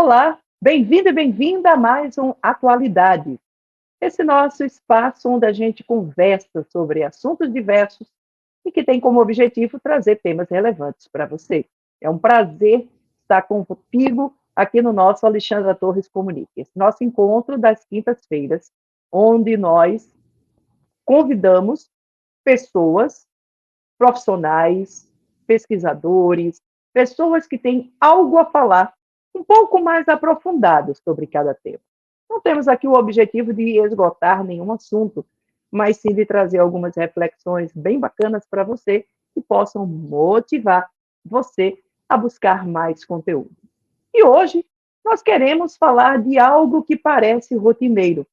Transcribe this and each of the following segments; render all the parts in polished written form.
Olá, bem-vindo e bem-vinda a mais um Atualidade. Esse nosso espaço onde a gente conversa sobre assuntos diversos e que tem como objetivo trazer temas relevantes para você. É um prazer estar contigo aqui no nosso Alexandra Torres Comunica, esse nosso encontro das quintas-feiras, onde nós convidamos pessoas, profissionais, pesquisadores, pessoas que têm algo a falar um pouco mais aprofundado sobre cada tema. Não temos aqui o objetivo de esgotar nenhum assunto, mas sim de trazer algumas reflexões bem bacanas para você que possam motivar você a buscar mais conteúdo. E hoje nós queremos falar de algo que parece rotineiro,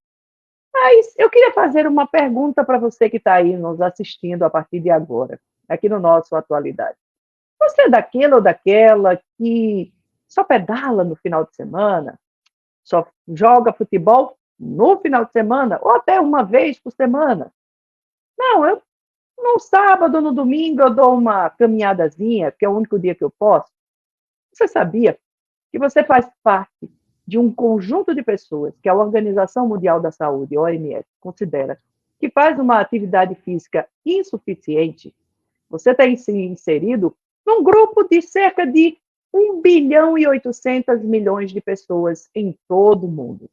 mas eu queria fazer uma pergunta para você que está aí nos assistindo a partir de agora, aqui no nosso Atualidade. Você é daquele ou daquela que só pedala no final de semana, só joga futebol no final de semana, ou até uma vez por semana? Não, eu no sábado, no domingo, eu dou uma caminhadazinha, que é o único dia que eu posso. Você sabia que você faz parte de um conjunto de pessoas que a Organização Mundial da Saúde, OMS, considera que faz uma atividade física insuficiente? Você tem se inserido num grupo de cerca de 1,8 bilhão de pessoas em todo o mundo,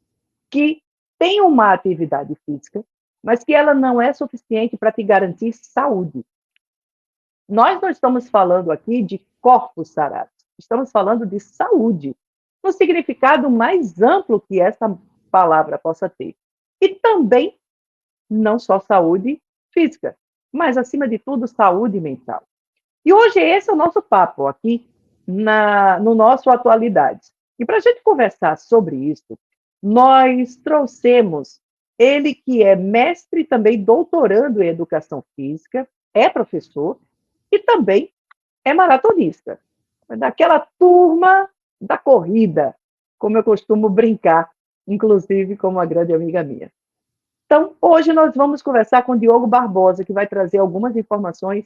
que tem uma atividade física, mas que ela não é suficiente para te garantir saúde. Nós não estamos falando aqui de corpos sarados, estamos falando de saúde, no significado mais amplo que essa palavra possa ter. E também, não só saúde física, mas, acima de tudo, saúde mental. E hoje esse é o nosso papo aqui no nosso Atualidades. E para a gente conversar sobre isso, nós trouxemos ele que é mestre e também doutorando em educação física, é professor e também é maratonista. Daquela turma da corrida, como eu costumo brincar, inclusive com uma grande amiga minha. Então, hoje nós vamos conversar com o Diogo Barbosa, que vai trazer algumas informações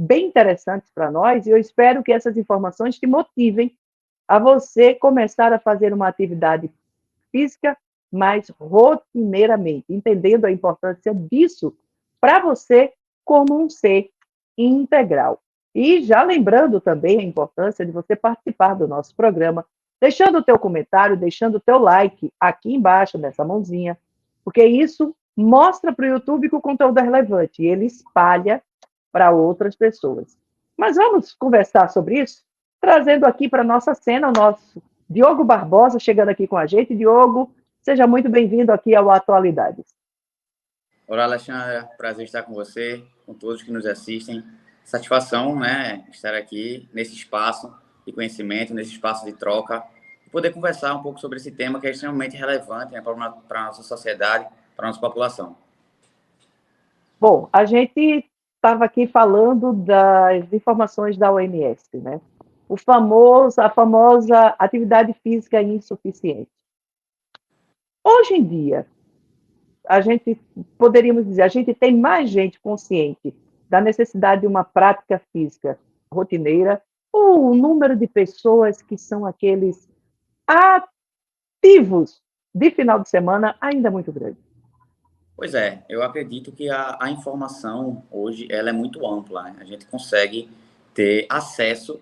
bem interessantes para nós, e eu espero que essas informações te motivem a você começar a fazer uma atividade física mais rotineiramente, entendendo a importância disso para você como um ser integral. E já lembrando também a importância de você participar do nosso programa, deixando o teu comentário, deixando o teu like aqui embaixo nessa mãozinha, porque isso mostra para o YouTube que o conteúdo é relevante e ele espalha para outras pessoas. Mas vamos conversar sobre isso, trazendo aqui para a nossa cena o nosso Diogo Barbosa chegando aqui com a gente. Diogo, seja muito bem-vindo aqui ao Atualidades. Olá, Alexandra. Prazer estar com você, com todos que nos assistem. Satisfação, né, estar aqui nesse espaço de conhecimento, nesse espaço de troca, e poder conversar um pouco sobre esse tema que é extremamente relevante, né, para a nossa sociedade, para a nossa população. Bom, a gente estava aqui falando das informações da OMS, né? A famosa atividade física insuficiente. Hoje em dia, a gente poderíamos dizer, a gente tem mais gente consciente da necessidade de uma prática física rotineira, ou o número de pessoas que são aqueles ativos de final de semana ainda é muito grande. Pois é, eu acredito que a informação hoje ela é muito ampla, né? A gente consegue ter acesso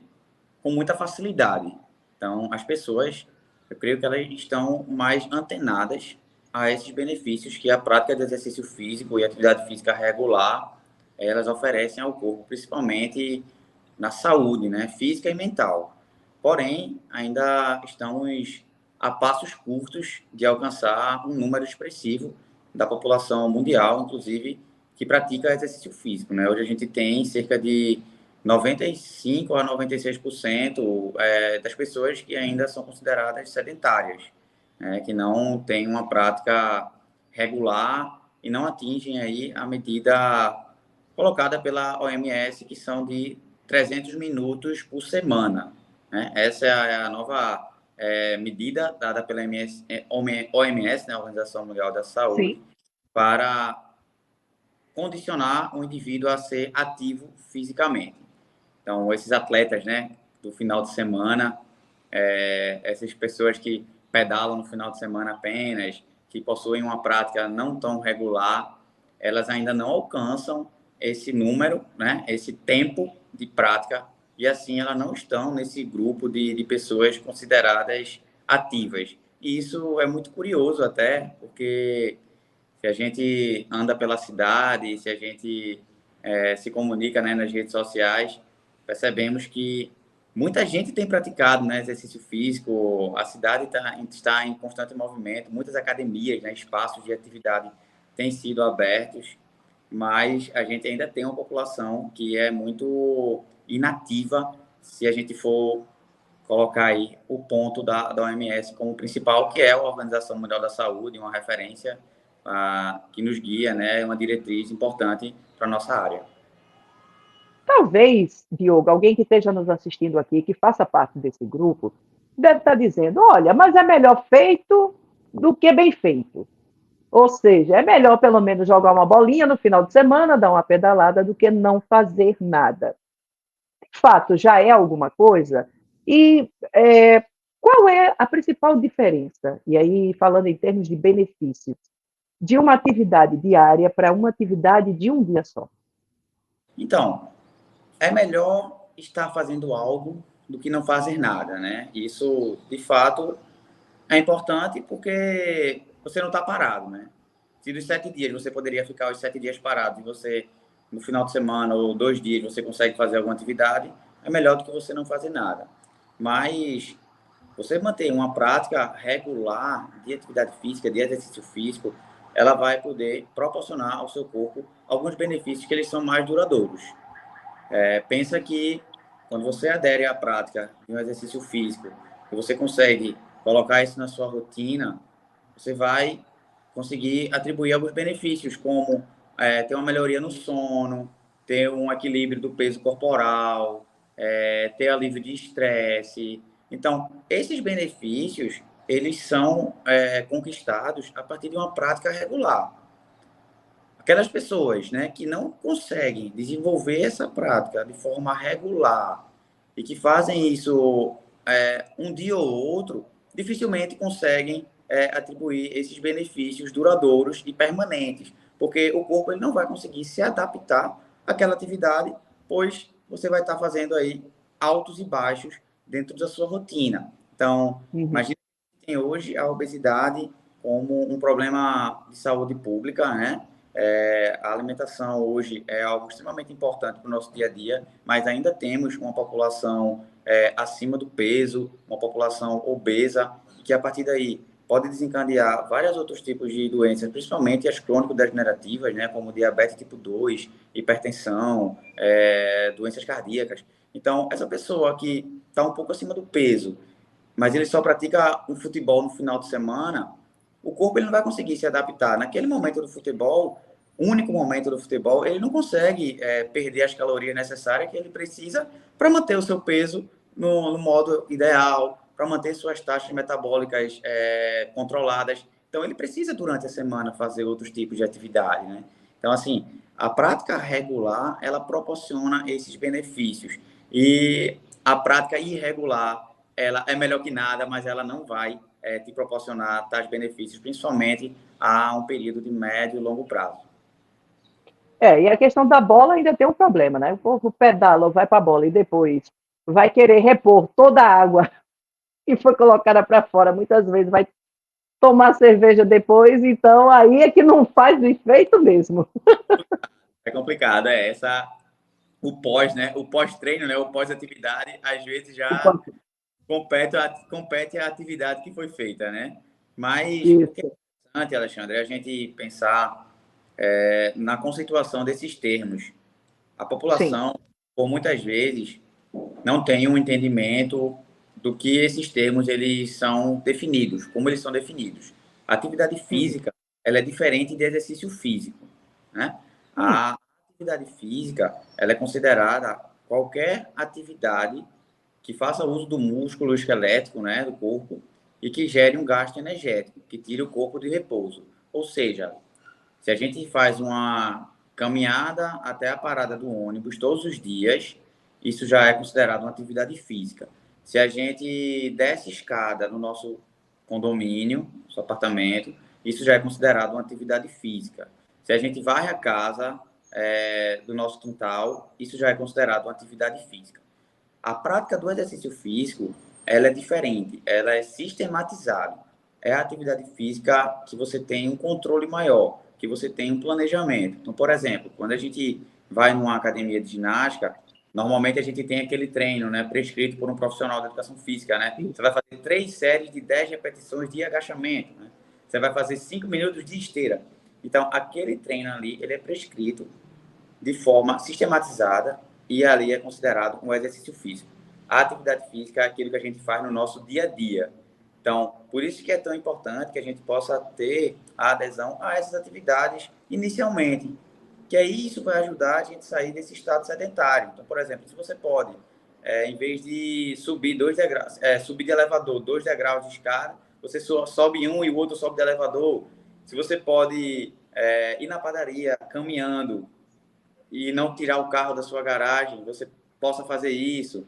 com muita facilidade. Então, as pessoas, eu creio que elas estão mais antenadas a esses benefícios que a prática de exercício físico e atividade física regular, elas oferecem ao corpo, principalmente na saúde, né, física e mental. Porém, ainda estamos a passos curtos de alcançar um número expressivo da população mundial, inclusive, que pratica exercício físico, né? Hoje a gente tem cerca de 95 a 96% das pessoas que ainda são consideradas sedentárias, né, que não têm uma prática regular e não atingem aí a medida colocada pela OMS, que são de 300 minutos por semana, né? Essa é a nova medida dada pela OMS, né, Organização Mundial da Saúde, Sim. para condicionar o indivíduo a ser ativo fisicamente. Então, esses atletas, né, do final de semana, essas pessoas que pedalam no final de semana apenas, que possuem uma prática não tão regular, elas ainda não alcançam esse número, né, esse tempo de prática, e assim elas não estão nesse grupo de pessoas consideradas ativas. E isso é muito curioso até, porque se a gente anda pela cidade, se a gente se comunica, né, nas redes sociais, percebemos que muita gente tem praticado, né, exercício físico, a cidade está em constante movimento, muitas academias, né, espaços de atividade têm sido abertos, mas a gente ainda tem uma população que é muito inativa se a gente for colocar aí o ponto da OMS como principal, que é a Organização Mundial da Saúde, uma referência que nos guia, né, uma diretriz importante para a nossa área. Talvez, Diogo, alguém que esteja nos assistindo aqui, que faça parte desse grupo, deve estar dizendo: olha, mas é melhor feito do que bem feito. Ou seja, é melhor pelo menos jogar uma bolinha no final de semana, dar uma pedalada, do que não fazer nada. De fato, já é alguma coisa. E qual é a principal diferença? E aí, falando em termos de benefícios, de uma atividade diária para uma atividade de um dia só? Então, é melhor estar fazendo algo do que não fazer nada, né? Isso, de fato, é importante porque você não está parado, né? Se dos 7 dias você poderia ficar os 7 dias parado e você, no final de semana ou 2 dias, você consegue fazer alguma atividade, é melhor do que você não fazer nada. Mas você manter uma prática regular de atividade física, de exercício físico, ela vai poder proporcionar ao seu corpo alguns benefícios que eles são mais duradouros. Pensa que quando você adere à prática de um exercício físico e você consegue colocar isso na sua rotina, você vai conseguir atribuir alguns benefícios, como ter uma melhoria no sono, ter um equilíbrio do peso corporal, ter alívio de estresse. Então, esses benefícios, eles são conquistados a partir de uma prática regular. Aquelas pessoas, né, que não conseguem desenvolver essa prática de forma regular e que fazem isso um dia ou outro, dificilmente conseguem atribuir esses benefícios duradouros e permanentes, porque o corpo ele não vai conseguir se adaptar àquela atividade, pois você vai estar fazendo aí altos e baixos dentro da sua rotina. Então, Uhum. imagina que tem hoje a obesidade como um problema de saúde pública, né? A alimentação hoje é algo extremamente importante para o nosso dia a dia, mas ainda temos uma população acima do peso, uma população obesa, que a partir daí pode desencadear vários outros tipos de doenças, principalmente as crônico-degenerativas, né, como diabetes tipo 2, hipertensão, doenças cardíacas. Então, essa pessoa que está um pouco acima do peso, mas ele só pratica um futebol no final de semana, o corpo ele não vai conseguir se adaptar. Naquele momento do futebol, único momento do futebol, ele não consegue perder as calorias necessárias que ele precisa para manter o seu peso no modo ideal, para manter suas taxas metabólicas controladas. Então, ele precisa, durante a semana, fazer outros tipos de atividade, né? Então, assim, a prática regular, ela proporciona esses benefícios. E a prática irregular, ela é melhor que nada, mas ela não vai te proporcionar tais benefícios, principalmente a um período de médio e longo prazo. E a questão da bola ainda tem um problema, né? O povo pedala, vai para a bola e depois vai querer repor toda a água que foi colocada para fora. Muitas vezes vai tomar cerveja depois, então aí é que não faz efeito mesmo. É complicado, o pós, né? O pós-treino, né? O pós-atividade, às vezes já compete a atividade que foi feita, né? Mas o que é Isso, interessante, Alexandre, é a gente pensar na conceituação desses termos. A sim. população, por muitas vezes, não tem um entendimento do que esses termos eles são definidos, como eles são definidos. A atividade Uhum. física, ela é diferente de exercício físico, né? Hum. A atividade física, ela é considerada qualquer atividade que faça uso do músculo esquelético, né, do corpo, e que gere um gasto energético, que tire o corpo de repouso. Ou seja, se a gente faz uma caminhada até a parada do ônibus todos os dias, isso já é considerado uma atividade física. Se a gente desce escada no nosso condomínio, nosso apartamento, isso já é considerado uma atividade física. Se a gente varre a casa do nosso quintal, isso já é considerado uma atividade física. A prática do exercício físico, ela é diferente, ela é sistematizada. É a atividade física que você tem um controle maior, que você tem um planejamento. Então, por exemplo, quando a gente vai numa academia de ginástica, normalmente a gente tem aquele treino, né, prescrito por um profissional da educação física, né? Você vai fazer 3 séries de 10 repetições de agachamento, né? Você vai fazer 5 minutos de esteira. Então, aquele treino ali, ele é prescrito de forma sistematizada e ali é considerado um exercício físico. A atividade física é aquilo que a gente faz no nosso dia a dia. Então, por isso que é tão importante que a gente possa ter a adesão a essas atividades inicialmente, que aí isso vai ajudar a gente a sair desse estado sedentário. Então, por exemplo, se você pode, em vez de subir 2 degraus, subir de elevador 2 degraus de escada, você sobe um e o outro sobe de elevador. Se você pode ir na padaria caminhando e não tirar o carro da sua garagem, você possa fazer isso.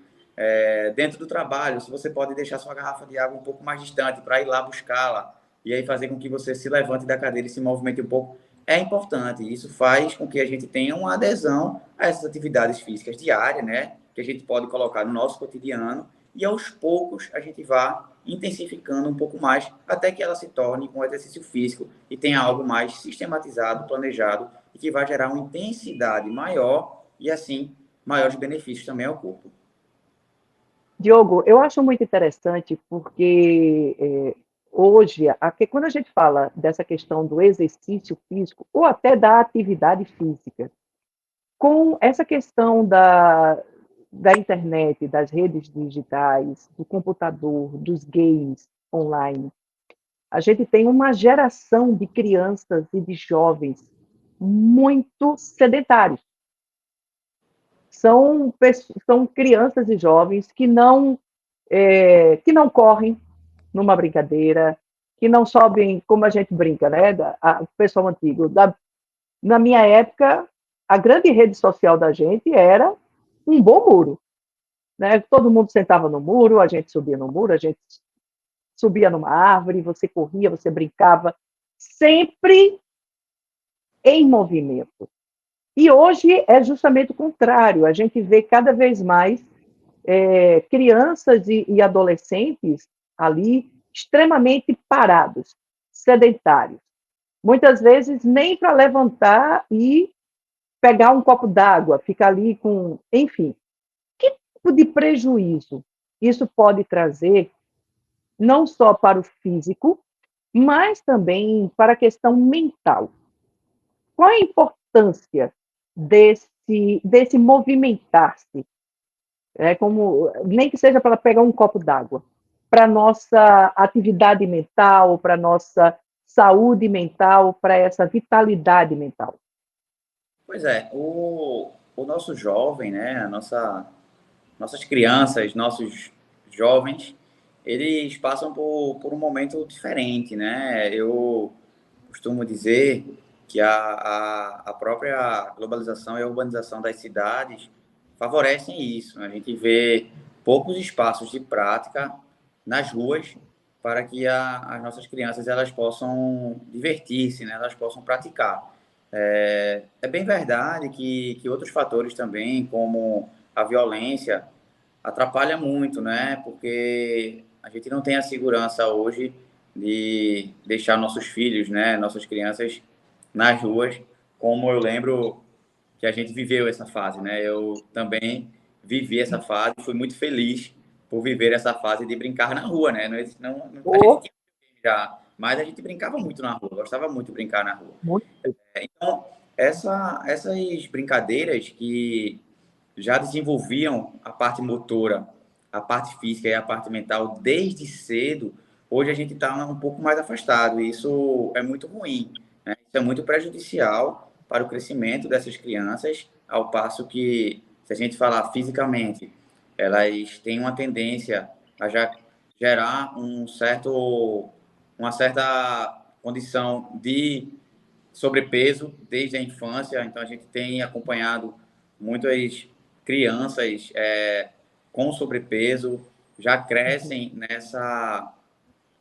Dentro do trabalho, se você pode deixar sua garrafa de água um pouco mais distante para ir lá buscá-la e aí fazer com que você se levante da cadeira e se movimente um pouco, é importante. Isso faz com que a gente tenha uma adesão a essas atividades físicas diárias, né? Que a gente pode colocar no nosso cotidiano e aos poucos a gente vá intensificando um pouco mais até que ela se torne um exercício físico e tenha algo mais sistematizado, planejado e que vai gerar uma intensidade maior e assim maiores benefícios também ao corpo. Diogo, eu acho muito interessante porque hoje, quando a gente fala dessa questão do exercício físico ou até da atividade física, com essa questão da internet, das redes digitais, do computador, dos games online, a gente tem uma geração de crianças e de jovens muito sedentários. São crianças e jovens que não correm numa brincadeira, que não sobem, como a gente brinca, né? O pessoal antigo. Na minha época, a grande rede social da gente era um bom muro. Né? Todo mundo sentava no muro, a gente subia no muro, a gente subia numa árvore, você corria, você brincava, sempre em movimento. E hoje é justamente o contrário, a gente vê cada vez mais crianças e adolescentes ali extremamente parados, sedentários. Muitas vezes nem para levantar e pegar um copo d'água, ficar ali com. Enfim, que tipo de prejuízo isso pode trazer, não só para o físico, mas também para a questão mental? Qual a importância desse movimentar-se? Nem que seja para pegar um copo d'água, para nossa atividade mental, para nossa saúde mental, para essa vitalidade mental. Pois é, o nosso jovem, né, nossas crianças, nossos jovens, eles passam por um momento diferente, né? Eu costumo dizer que a própria globalização e a urbanização das cidades favorecem isso. A gente vê poucos espaços de prática nas ruas para que as nossas crianças elas possam divertir-se, né? Elas possam praticar. É bem verdade que outros fatores também, como a violência, atrapalha muito, né? Porque a gente não tem a segurança hoje de deixar nossos filhos, né, nossas crianças nas ruas, como eu lembro que a gente viveu essa fase, né? Eu também vivi essa fase, fui muito feliz por viver essa fase de brincar na rua, né? A gente Oh, tinha já, mas a gente brincava muito na rua, gostava muito de brincar na rua. muito. Então, essas brincadeiras que já desenvolviam a parte motora, a parte física e a parte mental desde cedo, hoje a gente está um pouco mais afastado. E isso é muito ruim, né? Isso é muito prejudicial para o crescimento dessas crianças, ao passo que, se a gente falar fisicamente, elas têm uma tendência a já gerar uma certa condição de sobrepeso desde a infância. Então, a gente tem acompanhado muitas crianças com sobrepeso já crescem nessa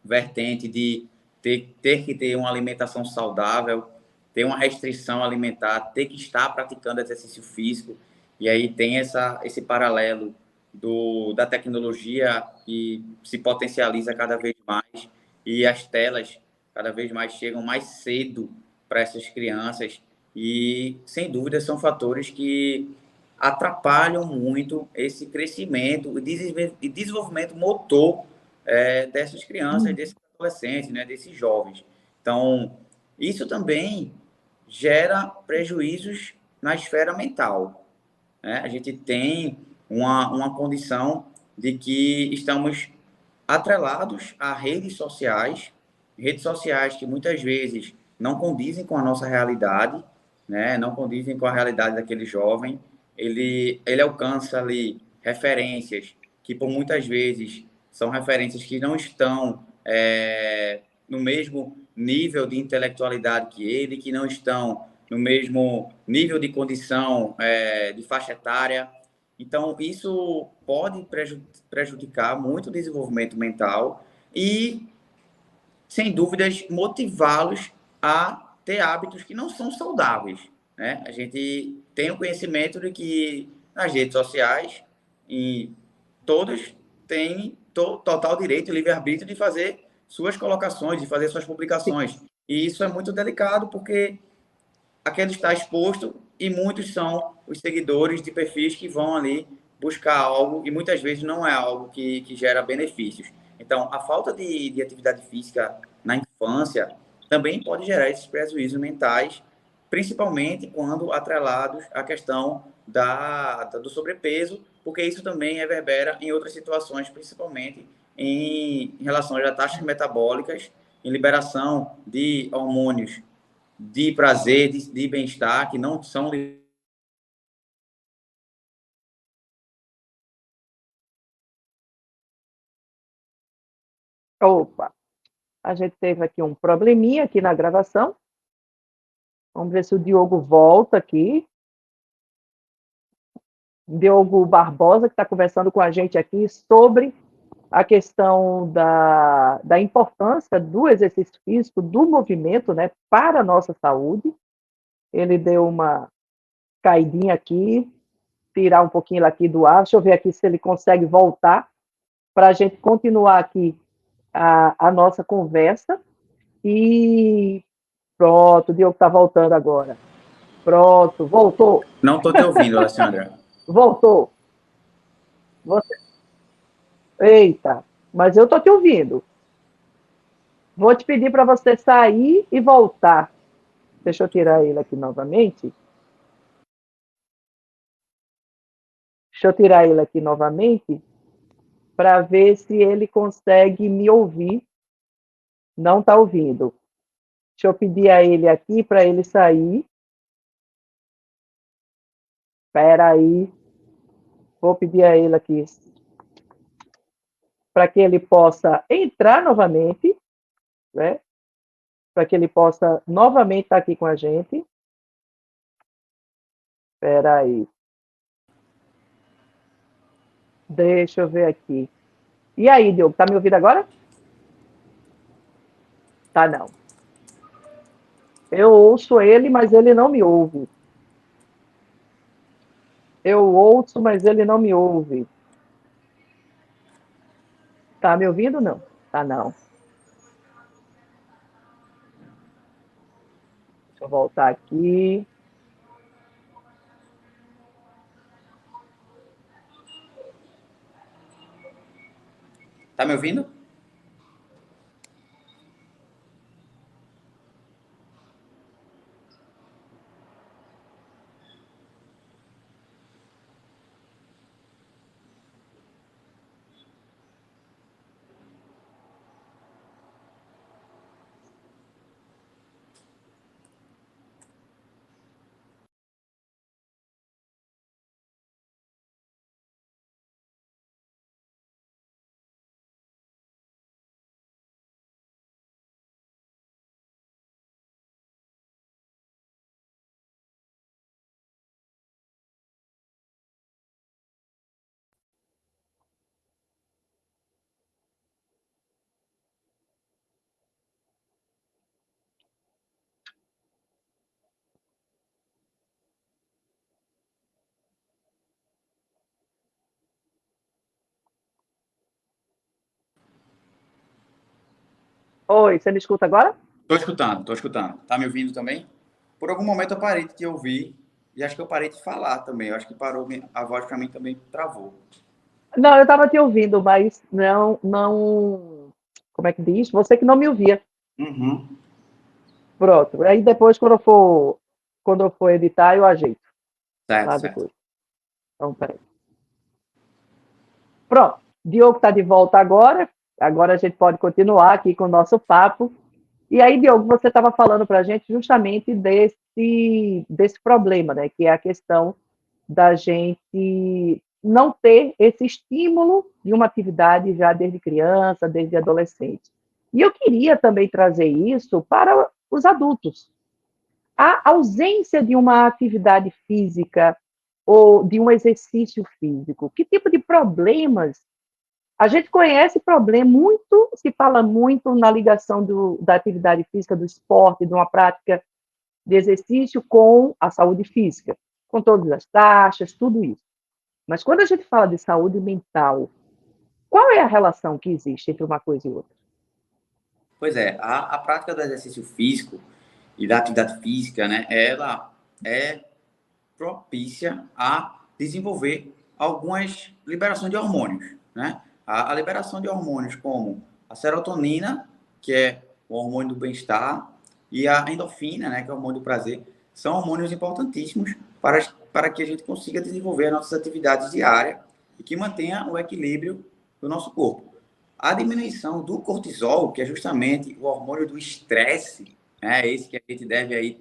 vertente de ter que ter uma alimentação saudável, ter uma restrição alimentar, ter que estar praticando exercício físico, e aí tem esse paralelo da tecnologia que se potencializa cada vez mais, e as telas cada vez mais chegam mais cedo para essas crianças, e sem dúvida são fatores que atrapalham muito esse crescimento e desenvolvimento motor dessas crianças, desses adolescentes, né, desses jovens. Então, isso também gera prejuízos na esfera mental, né? A gente tem uma condição de que estamos atrelados a redes sociais que muitas vezes não condizem com a nossa realidade, né? Não condizem com a realidade daquele jovem. Ele alcança ali referências que, por muitas vezes, são referências que não estão no mesmo nível de intelectualidade que ele, que não estão no mesmo nível de condição de faixa etária. Então, isso pode prejudicar muito o desenvolvimento mental e, sem dúvidas, motivá-los a ter hábitos que não são saudáveis, né? A gente tem o conhecimento de que nas redes sociais, e todos têm total direito e livre-arbítrio de fazer suas colocações, de fazer suas publicações. E isso é muito delicado porque aquele está exposto e muitos são os seguidores de perfis que vão ali buscar algo e muitas vezes não é algo que gera benefícios. Então, a falta de atividade física na infância também pode gerar esses prejuízos mentais, principalmente quando atrelados à questão do sobrepeso, porque isso também reverbera em outras situações, principalmente em relação às taxas metabólicas, em liberação de hormônios de prazer, de bem-estar, que não são. Opa, a gente teve aqui um probleminha aqui na gravação. Vamos ver se o Diogo volta aqui. Diogo Barbosa, que está conversando com a gente aqui sobre a questão da importância do exercício físico, do movimento, né, para a nossa saúde. Ele deu uma caidinha aqui, tirar um pouquinho aqui do ar. Deixa eu ver aqui se ele consegue voltar para a gente continuar aqui a nossa conversa. E pronto, o Diogo está voltando agora. Pronto, voltou. Não estou te ouvindo, Alessandra. Voltou. Você... Eita, mas eu estou te ouvindo. Vou te pedir para você sair e voltar. Deixa eu tirar ele aqui novamente. Deixa eu tirar ele aqui novamente para ver se ele consegue me ouvir. Não está ouvindo. Deixa eu pedir a ele aqui para ele sair. Espera aí. Vou pedir a ele aqui para que ele possa entrar novamente, né? Para que ele possa novamente estar aqui com a gente. Espera aí. Deixa eu ver aqui. E aí, Diogo, tá me ouvindo agora? Tá, não. Eu ouço ele, mas ele não me ouve. Eu ouço, mas ele não me ouve. Tá me ouvindo? Não. Tá, não. Deixa eu voltar aqui. Tá me ouvindo? Oi, você me escuta agora? Tô escutando, tô escutando. Tá me ouvindo também? Por algum momento eu parei de te ouvir e acho que eu parei de falar também. Eu acho que parou, a voz para mim também travou. Não, eu estava te ouvindo, mas não, como é que diz? Você que não me ouvia. Uhum. Pronto. Aí depois, quando eu for editar, eu ajeito Certo, lá certo. depois. Então, peraí. Pronto. Diogo está de volta agora. Agora a gente pode continuar aqui com o nosso papo. E aí, Diogo, você estava falando para a gente justamente desse problema, né? Que é a questão da gente não ter esse estímulo de uma atividade já desde criança, desde adolescente. E eu queria também trazer isso para os adultos. A ausência de uma atividade física ou de um exercício físico, que tipo de problemas? A gente conhece problema muito, se fala muito na ligação da atividade física, do esporte, de uma prática de exercício com a saúde física, com todas as taxas, tudo isso. Mas quando a gente fala de saúde mental, qual é a relação que existe entre uma coisa e outra? Pois é, a prática do exercício físico e da atividade física, né, ela é propícia a desenvolver algumas liberações de hormônios, né? A liberação de hormônios como a serotonina, que é o hormônio do bem-estar, e a endorfina, né, que é o hormônio do prazer, são hormônios importantíssimos para que a gente consiga desenvolver as nossas atividades diárias e que mantenha o equilíbrio do nosso corpo. A diminuição do cortisol, que é justamente o hormônio do estresse, né, esse que a gente deve aí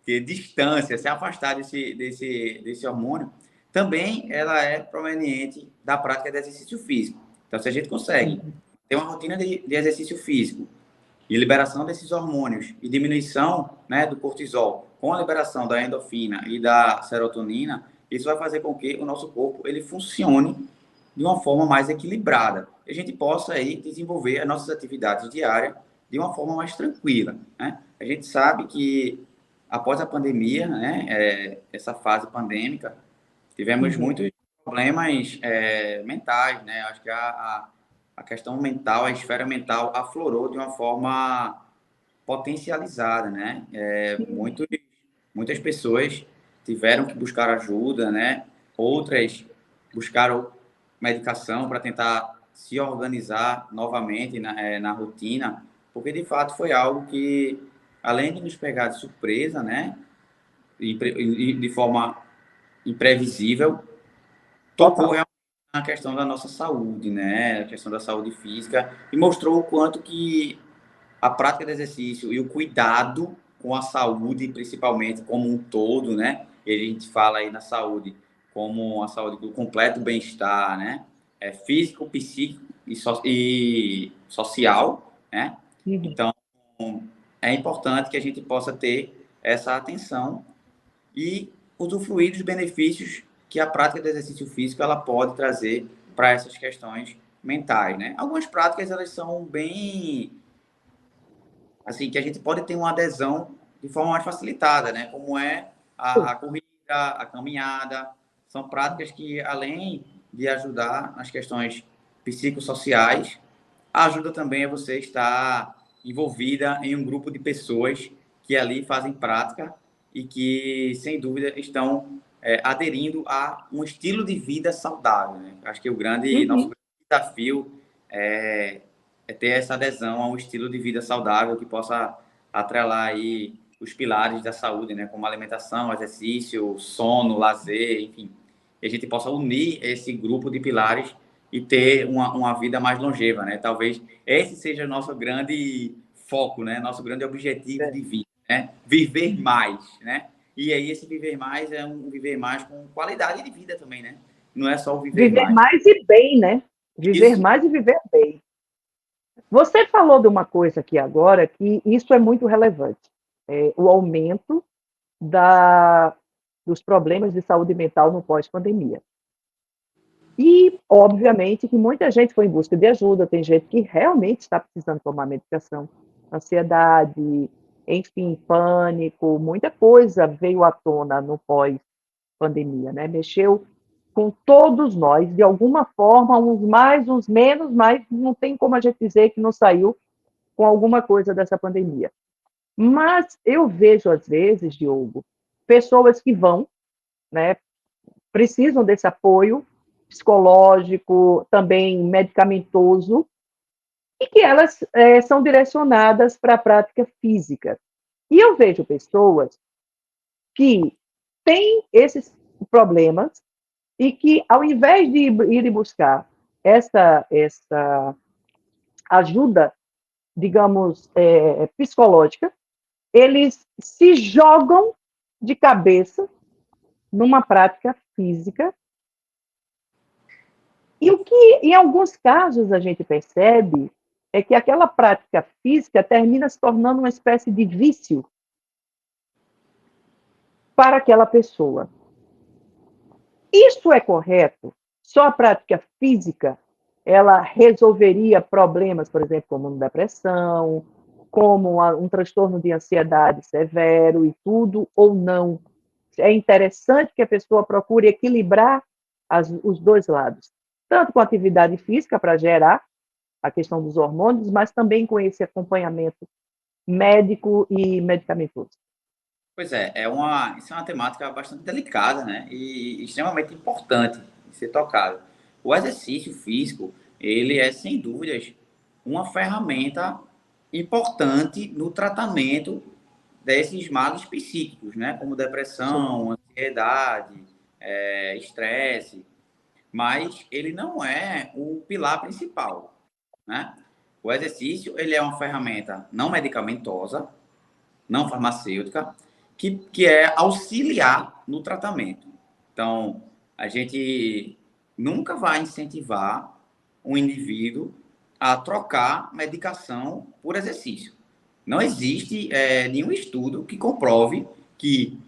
ter distância, se afastar desse hormônio, também ela é proveniente da prática de exercício físico. Então, se a gente consegue ter uma rotina de exercício físico e liberação desses hormônios e diminuição, né, do cortisol, com a liberação da endorfina e da serotonina, isso vai fazer com que o nosso corpo ele funcione de uma forma mais equilibrada. E a gente possa aí desenvolver as nossas atividades diárias de uma forma mais tranquila, né? A gente sabe que após a pandemia, né, essa fase pandêmica, tivemos Uhum. muitos problemas mentais, né? Acho que a questão mental, a esfera mental aflorou de uma forma potencializada, né? Muitas pessoas tiveram que buscar ajuda, né? Outras buscaram medicação para tentar se organizar novamente na rotina, porque de fato foi algo que, além de nos pegar de surpresa, né? De forma imprevisível, tocou Total. realmente na questão da nossa saúde, né? A questão da saúde física e mostrou o quanto que a prática de exercício e o cuidado com a saúde, principalmente como um todo, né? E a gente fala aí na saúde como a saúde do completo bem-estar, né? Físico, psíquico e social, né? Uhum. Então, é importante que a gente possa ter essa atenção e usufruir dos benefícios que a prática de exercício físico ela pode trazer para essas questões mentais, né? Algumas práticas elas são bem assim que a gente pode ter uma adesão de forma mais facilitada, né? Como é a corrida, a caminhada, são práticas que além de ajudar nas questões psicossociais, ajuda também a você estar envolvida em um grupo de pessoas que ali fazem prática e que, sem dúvida, estão aderindo a um estilo de vida saudável, né? Acho que nosso Uhum. grande desafio é, é ter essa adesão a um estilo de vida saudável que possa atrelar aí os pilares da saúde, né? Como alimentação, exercício, sono, lazer, enfim. E a gente possa unir esse grupo de pilares e ter uma vida mais longeva, né? Talvez esse seja o nosso grande foco, né? Nosso grande objetivo É. de vida, né? Viver mais, né? E aí esse viver mais é um viver mais com qualidade de vida também, né? Não é só o viver Viver mais. mais e bem, né? Viver Isso. mais e viver bem. Você falou de uma coisa aqui agora que isso é muito relevante. O aumento da, dos problemas de saúde mental no pós-pandemia. E, obviamente, que muita gente foi em busca de ajuda, tem gente que realmente está precisando tomar medicação, ansiedade, enfim, pânico, muita coisa veio à tona no pós-pandemia, né? Mexeu com todos nós, de alguma forma, uns mais, uns menos, mas não tem como a gente dizer que não saiu com alguma coisa dessa pandemia. Mas eu vejo, às vezes, Diogo, pessoas que vão, né, precisam desse apoio psicológico, também medicamentoso, e que elas são direcionadas para a prática física. E eu vejo pessoas que têm esses problemas e que, ao invés de ir buscar essa ajuda, digamos, psicológica, eles se jogam de cabeça numa prática física. E o que, em alguns casos, a gente percebe é que aquela prática física termina se tornando uma espécie de vício para aquela pessoa. Isso é correto? Só a prática física ela resolveria problemas, por exemplo, como depressão, como um transtorno de ansiedade severo e tudo, ou não? É interessante que a pessoa procure equilibrar os dois lados, tanto com a atividade física para gerar a questão dos hormônios, mas também com esse acompanhamento médico e medicamentoso. Pois é, isso é uma temática bastante delicada, né? E extremamente importante de ser tocada. O exercício físico, ele é, sem dúvidas, uma ferramenta importante no tratamento desses males psíquicos, né? Como Sim. depressão, ansiedade, estresse. Mas ele não é o pilar principal, né? O exercício, ele é uma ferramenta não medicamentosa, não farmacêutica, que é auxiliar no tratamento. Então, a gente nunca vai incentivar um indivíduo a trocar medicação por exercício. Não existe nenhum estudo que comprove que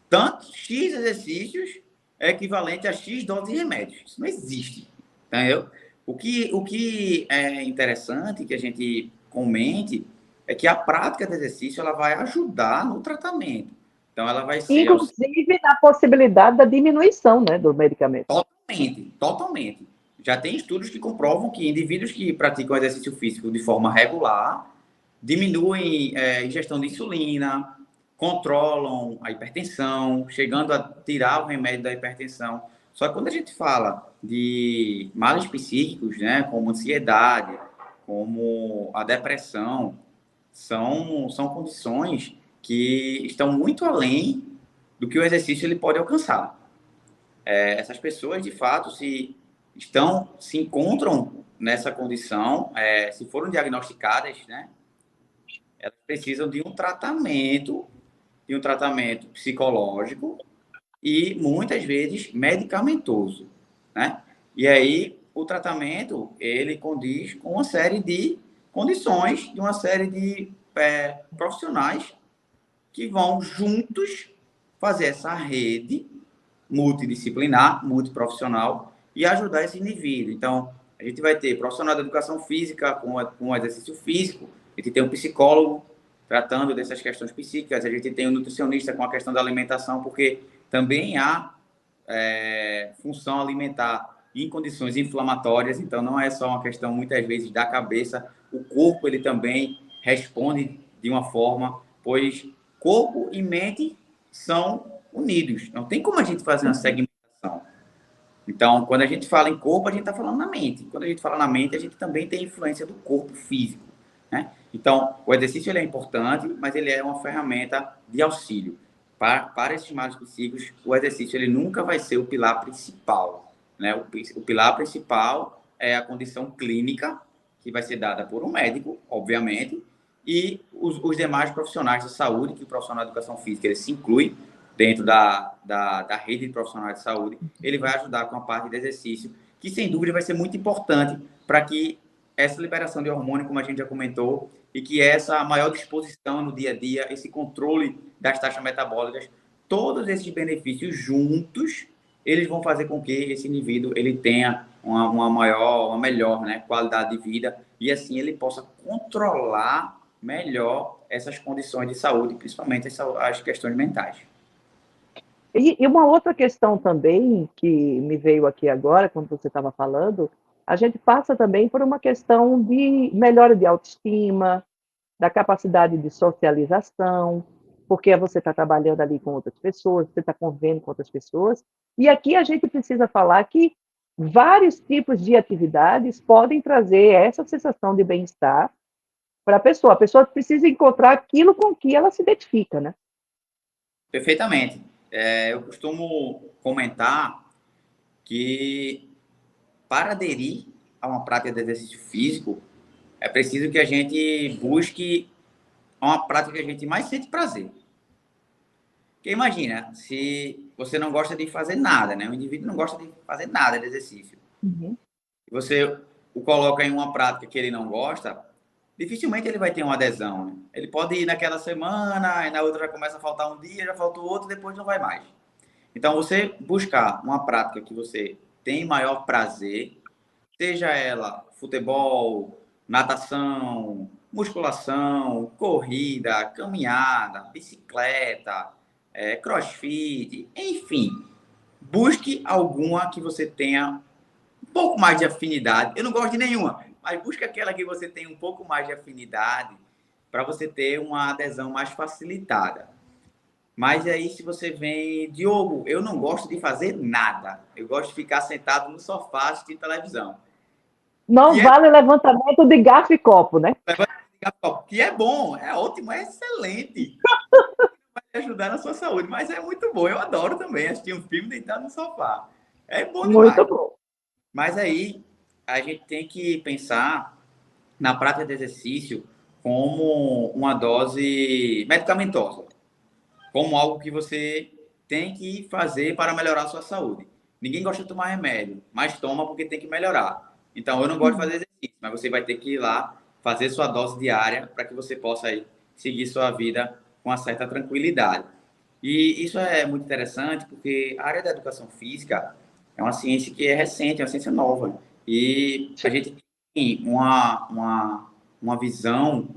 tanto X exercícios é equivalente a X doses de remédios. Isso não existe. Entendeu? O que é interessante que a gente comente é que a prática de exercício ela vai ajudar no tratamento. Então, ela vai ser Inclusive na possibilidade da diminuição, né, do medicamento. totalmente, totalmente. Já tem estudos que comprovam que indivíduos que praticam exercício físico de forma regular diminuem ingestão de insulina, controlam a hipertensão, chegando a tirar o remédio da hipertensão. Só que quando a gente fala de males psíquicos, né, como ansiedade, como a depressão, são condições que estão muito além do que o exercício ele pode alcançar. Essas pessoas, de fato, se encontram nessa condição, se foram diagnosticadas, né, elas precisam de um tratamento psicológico e, muitas vezes, medicamentoso, né? E aí, o tratamento, ele condiz com uma série de condições, de uma série de profissionais que vão juntos fazer essa rede multidisciplinar, multiprofissional e ajudar esse indivíduo. Então, a gente vai ter profissional da educação física com exercício físico, a gente tem um psicólogo tratando dessas questões psíquicas, a gente tem um nutricionista com a questão da alimentação, porque também há função alimentar em condições inflamatórias, então não é só uma questão, muitas vezes, da cabeça, o corpo ele também responde de uma forma, pois corpo e mente são unidos. Não tem como a gente fazer uma segmentação. Então, quando a gente fala em corpo, a gente está falando na mente. Quando a gente fala na mente, a gente também tem influência do corpo físico, né? Então, o exercício ele é importante, mas ele é uma ferramenta de auxílio. Para esses males psíquicos, o exercício ele nunca vai ser o pilar principal, né? O pilar principal é a condição clínica, que vai ser dada por um médico, obviamente, e os demais profissionais da saúde, que o profissional de educação física ele se inclui dentro da rede de profissionais de saúde, ele vai ajudar com a parte de exercício, que sem dúvida vai ser muito importante para que essa liberação de hormônio, como a gente já comentou, e que essa maior disposição no dia a dia, esse controle das taxas metabólicas, todos esses benefícios juntos, eles vão fazer com que esse indivíduo ele tenha uma melhor, né, qualidade de vida e assim ele possa controlar melhor essas condições de saúde, principalmente as questões mentais. E uma outra questão também que me veio aqui agora, quando você estava falando, a gente passa também por uma questão de melhora de autoestima, da capacidade de socialização, porque você está trabalhando ali com outras pessoas, você está convivendo com outras pessoas. E aqui a gente precisa falar que vários tipos de atividades podem trazer essa sensação de bem-estar para a pessoa. A pessoa precisa encontrar aquilo com que ela se identifica, né? Perfeitamente. Eu costumo comentar que para aderir a uma prática de exercício físico, é preciso que a gente busque uma prática que a gente mais sente prazer. Porque imagina, se você não gosta de fazer nada, né? O indivíduo não gosta de fazer nada de exercício. Uhum. E você o coloca em uma prática que ele não gosta, dificilmente ele vai ter uma adesão. Né? Ele pode ir naquela semana, e na outra já começa a faltar um dia, já faltou outro, depois não vai mais. Então, você buscar uma prática que você tem maior prazer, seja ela futebol, natação, musculação, corrida, caminhada, bicicleta, crossfit, enfim, busque alguma que você tenha um pouco mais de afinidade. Eu não gosto de nenhuma, mas busque aquela que você tem um pouco mais de afinidade para você ter uma adesão mais facilitada. Mas aí, se você vem, Diogo, eu não gosto de fazer nada. Eu gosto de ficar sentado no sofá assistindo televisão. Não Que é, vale o levantamento de garfo e copo, né? que é bom, é ótimo, é excelente. Vai ajudar na sua saúde, mas é muito bom. Eu adoro também assistir um filme deitado no sofá. É bom demais. Muito bom. Mas aí, a gente tem que pensar na prática de exercício como uma dose medicamentosa. Como algo que você tem que fazer para melhorar a sua saúde. Ninguém gosta de tomar remédio, mas toma porque tem que melhorar. Então, eu não gosto de fazer exercício, mas você vai ter que ir lá fazer sua dose diária para que você possa aí seguir sua vida com uma certa tranquilidade. E isso é muito interessante porque a área da educação física é uma ciência que é recente, é uma ciência nova. E a gente tem uma visão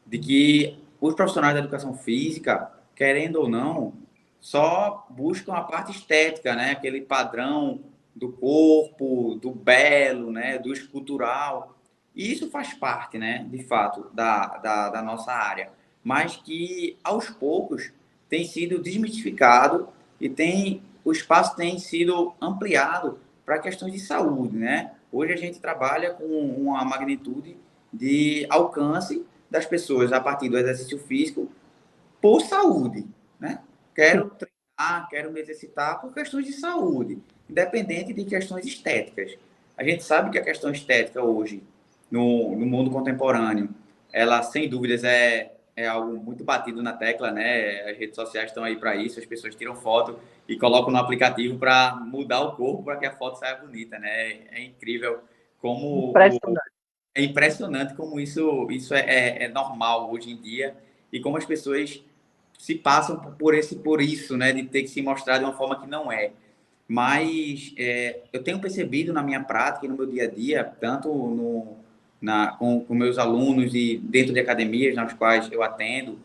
de que os profissionais da educação física, querendo ou não, só buscam a parte estética, né? Aquele padrão do corpo, do belo, né? Do escultural. E isso faz parte, né? De fato, da nossa área. Mas que, aos poucos, tem sido desmistificado e o espaço tem sido ampliado para questões de saúde, né? Hoje a gente trabalha com uma magnitude de alcance das pessoas a partir do exercício físico por saúde, né? Quero treinar, quero me exercitar por questões de saúde, independente de questões estéticas. A gente sabe que a questão estética hoje, no mundo contemporâneo, ela sem dúvidas é algo muito batido na tecla, né? As redes sociais estão aí para isso, as pessoas tiram foto e colocam no aplicativo para mudar o corpo para que a foto saia bonita, né? É incrível como Impressionante. é impressionante como isso é normal hoje em dia e como as pessoas se passam por isso, né, de ter que se mostrar de uma forma que não é. Mas eu tenho percebido na minha prática e no meu dia a dia, tanto com meus alunos e dentro de academias nas quais eu atendo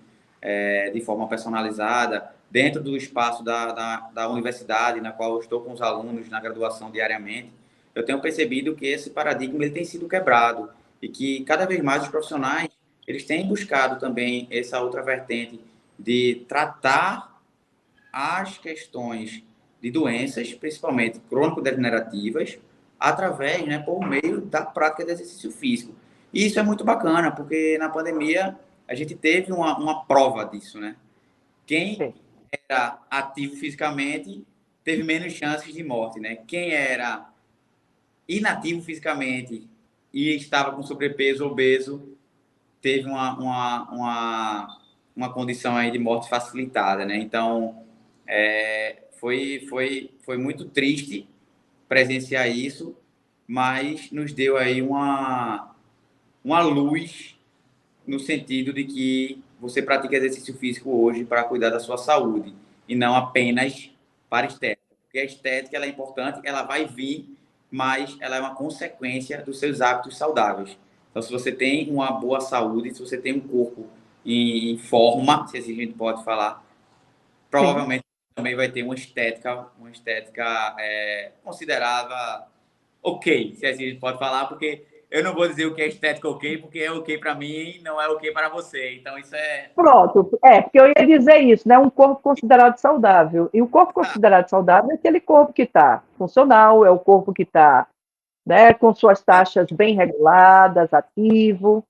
de forma personalizada, dentro do espaço da universidade, na qual eu estou com os alunos na graduação diariamente, eu tenho percebido que esse paradigma ele tem sido quebrado e que cada vez mais os profissionais eles têm buscado também essa outra vertente de tratar as questões de doenças, principalmente crônico-degenerativas, através, né, por meio da prática de exercício físico. E isso é muito bacana, porque na pandemia a gente teve uma prova disso, né? Quem Sim. era ativo fisicamente teve menos chances de morte, né? Quem era inativo fisicamente e estava com sobrepeso, obeso, teve uma condição aí de morte facilitada, né? Então, foi muito triste presenciar isso, mas nos deu aí uma luz no sentido de que você pratica exercício físico hoje para cuidar da sua saúde e não apenas para estética. Porque a estética ela é importante, ela vai vir, mas ela é uma consequência dos seus hábitos saudáveis. Então, se você tem uma boa saúde, se você tem um corpo em forma, se assim a gente pode falar, Sim. provavelmente também vai ter uma estética considerada ok, se assim a gente pode falar, porque eu não vou dizer o que é estético ok, porque é ok para mim, não é ok para você. Então, isso é... Pronto, porque eu ia dizer isso, né? Um corpo considerado saudável. E o corpo considerado saudável é aquele corpo que está funcional, é o corpo que está, né, com suas taxas bem reguladas, ativo.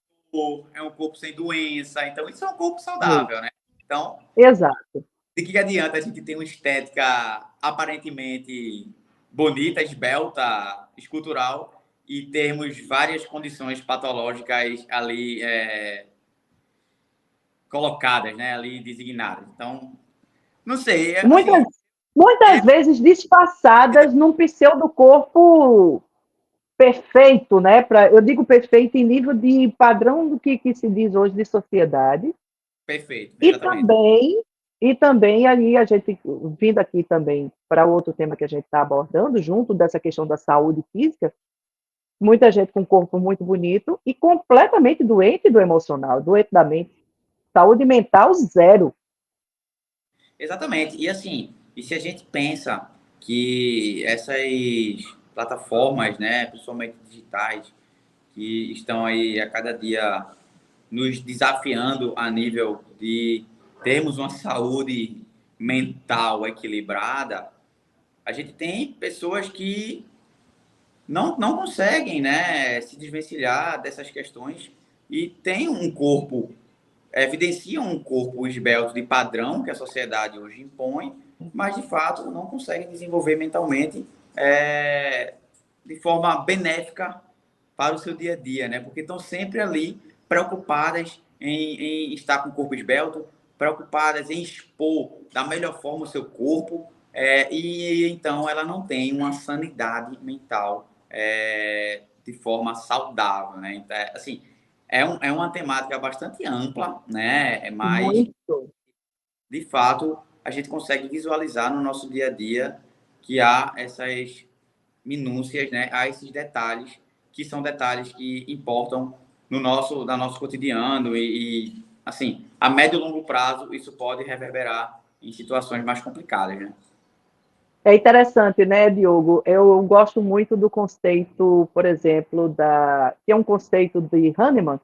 É um corpo sem doença. Então, isso é um corpo Isso. saudável, né? Então, Exato. de que adianta a gente ter uma estética aparentemente bonita, esbelta, escultural, e termos várias condições patológicas ali colocadas, né? Ali designadas. Então, não sei, Muitas, assim, muitas vezes disfarçadas num pseudo-corpo perfeito, né? Eu digo perfeito em nível de padrão do que se diz hoje de sociedade. perfeito, E exatamente. também, e também aí a gente, vindo aqui também para outro tema que a gente está abordando, junto dessa questão da saúde física, muita gente com um corpo muito bonito e completamente doente do emocional, doente da mente. Saúde mental zero. Exatamente. E assim, e se a gente pensa que essas plataformas, né, principalmente digitais, que estão aí a cada dia nos desafiando a nível de termos uma saúde mental equilibrada, a gente tem pessoas que não conseguem, né, se desvencilhar dessas questões e tem um corpo, evidenciam um corpo esbelto de padrão que a sociedade hoje impõe, mas de fato não conseguem desenvolver mentalmente de forma benéfica para o seu dia a dia, né? Porque estão sempre ali preocupadas em estar com o corpo esbelto, preocupadas em expor da melhor forma o seu corpo, e então ela não tem uma sanidade mental de forma saudável, né? Então, assim, é uma temática bastante ampla, né? Mas, Muito. de fato, a gente consegue visualizar no nosso dia a dia que há essas minúcias, né? Há esses detalhes que são detalhes que importam no nosso cotidiano assim, a médio e longo prazo, isso pode reverberar em situações mais complicadas, né? É interessante, né, Diogo? Eu gosto muito do conceito, por exemplo, que é um conceito de Hahnemann,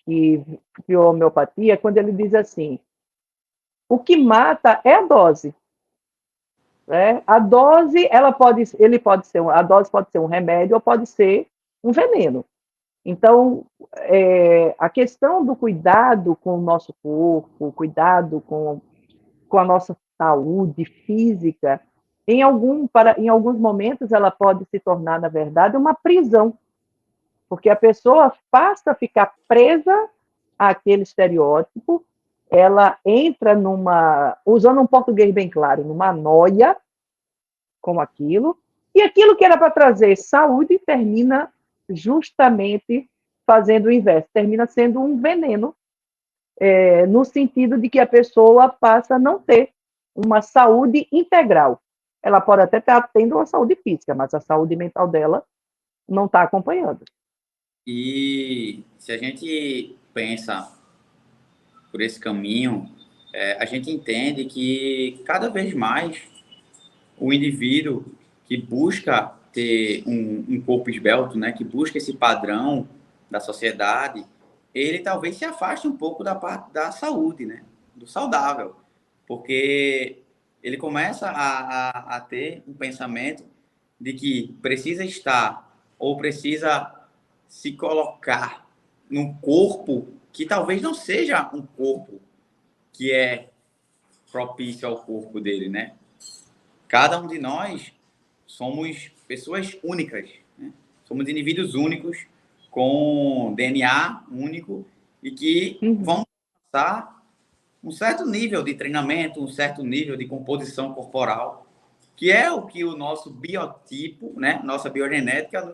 que criou a homeopatia, quando ele diz assim: o que mata é a dose. Né? A dose, a dose pode ser um remédio ou pode ser um veneno. Então, a questão do cuidado com o nosso corpo, cuidado com a nossa saúde física, em alguns momentos ela pode se tornar, na verdade, uma prisão, porque a pessoa passa a ficar presa àquele estereótipo, ela entra usando um português bem claro, numa noia com aquilo, e aquilo que era para trazer saúde termina justamente fazendo o inverso, termina sendo um veneno, no sentido de que a pessoa passa a não ter uma saúde integral. Ela pode até estar tendo uma saúde física, mas a saúde mental dela não está acompanhando. E se a gente pensa por esse caminho, a gente entende que cada vez mais o indivíduo que busca ter um corpo esbelto, né, que busca esse padrão da sociedade, ele talvez se afaste um pouco da parte da saúde, né, do saudável, porque ele começa a ter um pensamento de que precisa estar ou precisa se colocar num corpo que talvez não seja um corpo que é propício ao corpo dele, né? Cada um de nós somos pessoas únicas, né? Somos indivíduos únicos, com DNA único e que Uhum. vão passar um certo nível de treinamento, um certo nível de composição corporal, que é o que o nosso biotipo, né? Nossa biogenética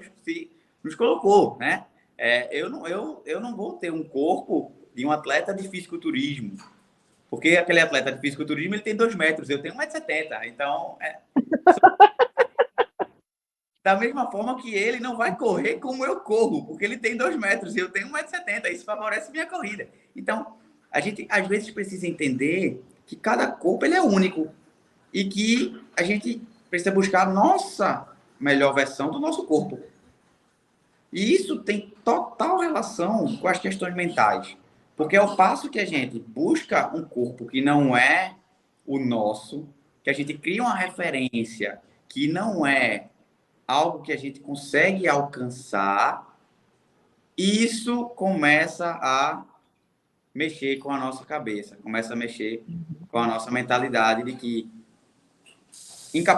nos colocou, né? Eu não vou ter um corpo de um atleta de fisiculturismo, porque aquele atleta de fisiculturismo ele tem 2 metros, eu tenho 1,70 m. Então, da mesma forma que ele não vai correr como eu corro, porque ele tem 2 metros e eu tenho 1,70 m. Isso favorece minha corrida. Então, a gente às vezes precisa entender que cada corpo ele é único e que a gente precisa buscar a nossa melhor versão do nosso corpo. E isso tem total relação com as questões mentais. Porque ao passo que a gente busca um corpo que não é o nosso, que a gente cria uma referência que não é algo que a gente consegue alcançar, isso começa a mexer com a nossa cabeça, começa a mexer com a nossa mentalidade de que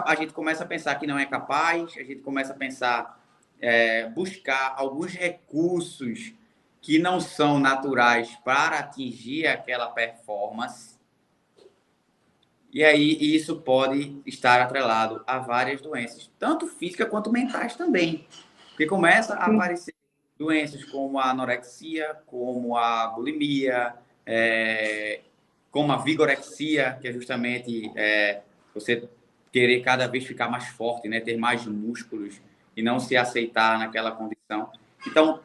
a gente começa a pensar que não é capaz, a gente começa a pensar, buscar alguns recursos que não são naturais para atingir aquela performance. E aí isso pode estar atrelado a várias doenças, tanto físicas quanto mentais também. Porque começa a aparecer doenças como a anorexia, como a bulimia, como a vigorexia, que é justamente você querer cada vez ficar mais forte, né? Ter mais músculos e não se aceitar naquela condição. Então,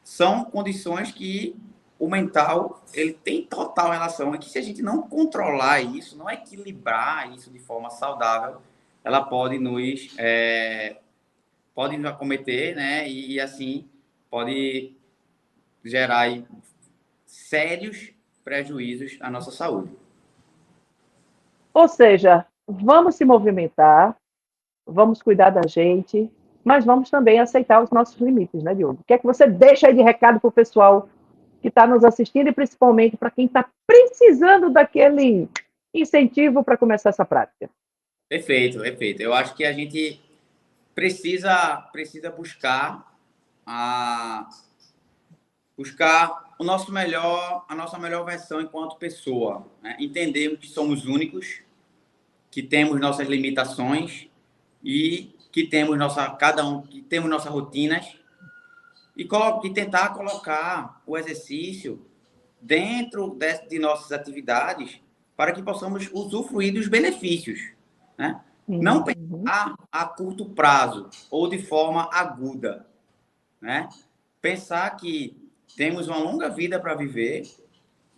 são condições que o mental ele tem total relação. E que se a gente não controlar isso, não equilibrar isso de forma saudável, ela pode pode nos acometer, né? E assim pode gerar aí sérios prejuízos à nossa saúde. Ou seja, vamos se movimentar, vamos cuidar da gente, mas vamos também aceitar os nossos limites, né, Diogo? O que é que você deixa aí de recado para o pessoal que está nos assistindo e principalmente para quem está precisando daquele incentivo para começar essa prática? Perfeito, perfeito. Eu acho que a gente precisa buscar o nosso melhor, a nossa melhor versão enquanto pessoa, né? Entender que somos únicos, que temos nossas limitações e que temos que temos nossas rotinas e tentar colocar o exercício dentro de nossas atividades para que possamos usufruir dos benefícios, né? Não pensar a curto prazo ou de forma aguda, né? Pensar que temos uma longa vida para viver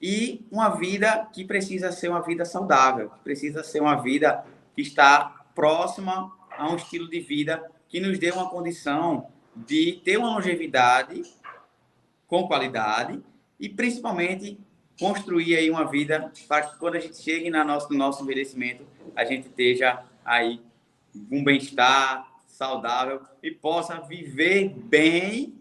e uma vida que precisa ser uma vida saudável, que precisa ser uma vida que está próxima a um estilo de vida que nos dê uma condição de ter uma longevidade com qualidade e, principalmente, construir aí uma vida para que quando a gente chegue no nosso envelhecimento, a gente esteja aí com bem-estar, saudável e possa viver bem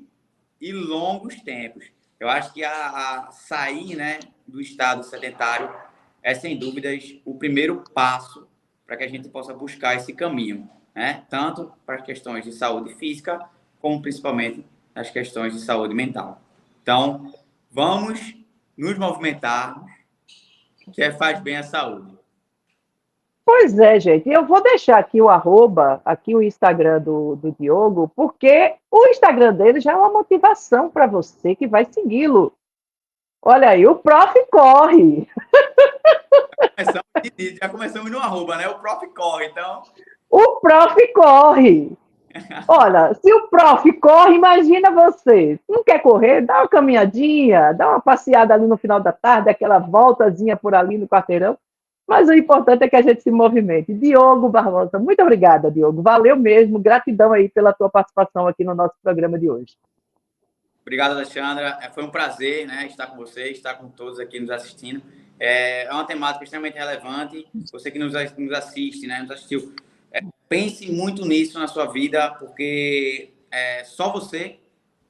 e longos tempos. Eu acho que a sair, né, do estado sedentário é, sem dúvidas, o primeiro passo para que a gente possa buscar esse caminho, né? Tanto para as questões de saúde física, como principalmente as questões de saúde mental. Então, vamos nos movimentar, que faz bem à saúde. Pois é, gente. Eu vou deixar aqui o arroba, aqui o Instagram do Diogo, porque o Instagram dele já é uma motivação para você que vai segui-lo. Olha aí, o Prof. Corre. Já começamos no arroba, né? O Prof. Corre, então... O Prof. Corre. Olha, se o Prof. corre, imagina você. Não quer correr? Dá uma caminhadinha, dá uma passeada ali no final da tarde, aquela voltazinha por ali no quarteirão. Mas o importante é que a gente se movimente. Diogo Barbosa, muito obrigada, Diogo. Valeu mesmo. Gratidão aí pela tua participação aqui no nosso programa de hoje. Obrigado, Alexandra. Foi um prazer, né, estar com você, estar com todos aqui nos assistindo. É uma temática extremamente relevante. Você que nos assiste, né, nos assistiu, pense muito nisso na sua vida, porque só você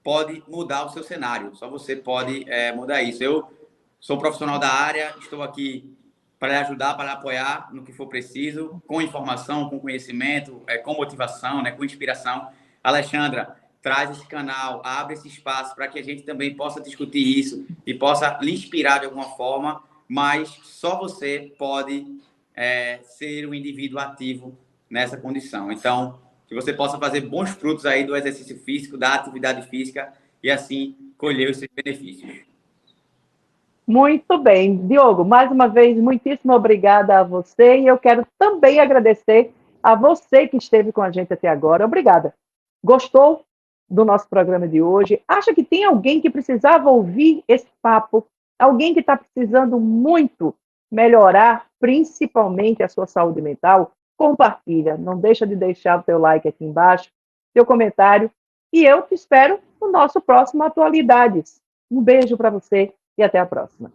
pode mudar o seu cenário, só você pode mudar isso. Eu sou profissional da área, estou aqui para lhe ajudar, para lhe apoiar no que for preciso, com informação, com conhecimento, com motivação, né, com inspiração. Alexandra, traz esse canal, abre esse espaço para que a gente também possa discutir isso e possa lhe inspirar de alguma forma, mas só você pode ser um indivíduo ativo nessa condição. Então, que você possa fazer bons frutos aí do exercício físico, da atividade física e assim colher os seus benefícios. Muito bem. Diogo, mais uma vez, muitíssimo obrigada a você e eu quero também agradecer a você que esteve com a gente até agora. Obrigada. Gostou do nosso programa de hoje? Acha que tem alguém que precisava ouvir esse papo? Alguém que está precisando muito melhorar, principalmente a sua saúde mental? Compartilha. Não deixa de deixar o teu like aqui embaixo, teu comentário. E eu te espero no nosso próximo Atualidades. Um beijo para você e até a próxima.